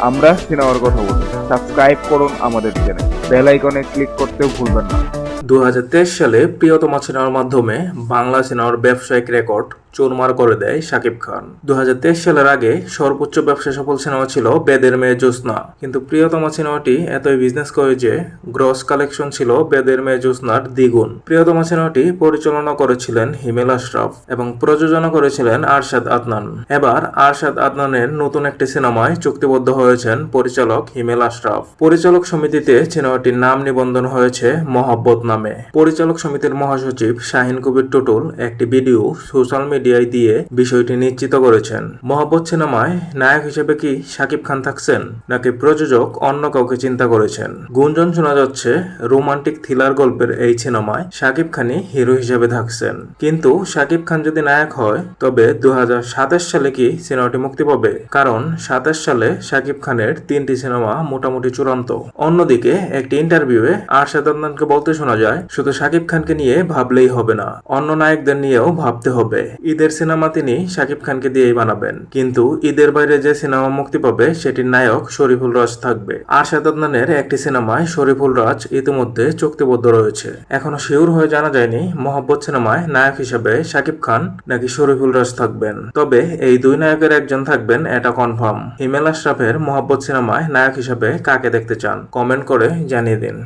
আমরা সিনেমার কথা বলি। সাবস্ক্রাইব করুন আমাদের চ্যানেল, বেল আইকনে ক্লিক করতেও ভুলবেন না। 2023 সালে প্রিয়তমা সিনেমার মাধ্যমে বাংলা সিনেমার ব্যবসায়িক রেকর্ড চুরমার করে দেয় শাকিব খান। 2023 সালের আগে সর্বোচ্চ ব্যবসা সফল সিনেমা ছিল বেদের মেয়ে জ্যোৎস্না, কিন্তু প্রিয়তমা সিনেমাটি এতই বিজনেস করে যে গ্রস কালেকশন ছিল বেদের মেয়ে জ্যোৎস্নার দ্বিগুণ। প্রিয়তমা সিনেমাটি পরিচালনা করেছিলেন হিমেল আশরাফ এবং প্রযোজনা করেছিলেন আরশাদ আদনান। এবার আরশাদ আদনানের নতুন একটি সিনেমায় চুক্তিবদ্ধ হয়েছেন পরিচালক হিমেল আশরাফ। পরিচালক সমিতিতে সিনেমাটির নাম নিবন্ধন হয়েছে মহব্বত নামে। পরিচালক সমিতির মহাসচিব শাহিন কবির টুটুল একটি ভিডিও সোশ্যাল মিডিয়ায় দিয়ে বিষয়টি নিশ্চিত করেছেন। মহব্বত সিনেমায় নায়ক হিসেবে কি শাকিব খান থাকছেন, নাকি প্রযোজক অন্য কাউকে চিন্তা করেছেন? গুঞ্জন শোনা যাচ্ছে রোমান্টিক থ্রিলার গল্পের এই সিনেমায় শাকিব খানই হিরো হিসেবে থাকছেন। কিন্তু শাকিব খান যদি নায়ক হয় তবে 2027 সালে কি সিনেমাটি মুক্তি পাবে? কারণ 27 সালে শাকিব খানের 3টি সিনেমা মোটামুটি চূড়ান্ত। অন্যদিকে একটি ইন্টারভিউয়ে আরশাদ আদনানকে বলতে শোনা যায়, শুধু শাকিব খানকে নিয়ে ভাবলেই হবে না, অন্য নায়কদের নিয়েও ভাবতে হবে। ঈদের সিনেমা তিনি শাকিব খানকে দিয়েই বানাবেন, কিন্তু ঈদের বাইরে যে সিনেমা মুক্তি পাবে সেটির নায়ক শরীফুল রাজ থাকবে। আরশাদ আদনানের একটি সিনেমায় শরীফুল রাজ ইতিমধ্যে চুক্তিবদ্ধ রয়েছে। এখনো শিওর হয়ে জানা যায়নি মহব্বত সিনেমায় নায়ক হিসেবে শাকিব খান নাকি শরীফুল রাজ থাকবেন। তবে এই দুই নায়কের একজন থাকবেন এটা কনফার্ম। হিমেল আশরাফের মহব্বত সিনেমায় নায়ক হিসেবে কাকে দেখতে চান? কমেন্ট করে জানিয়ে দিন।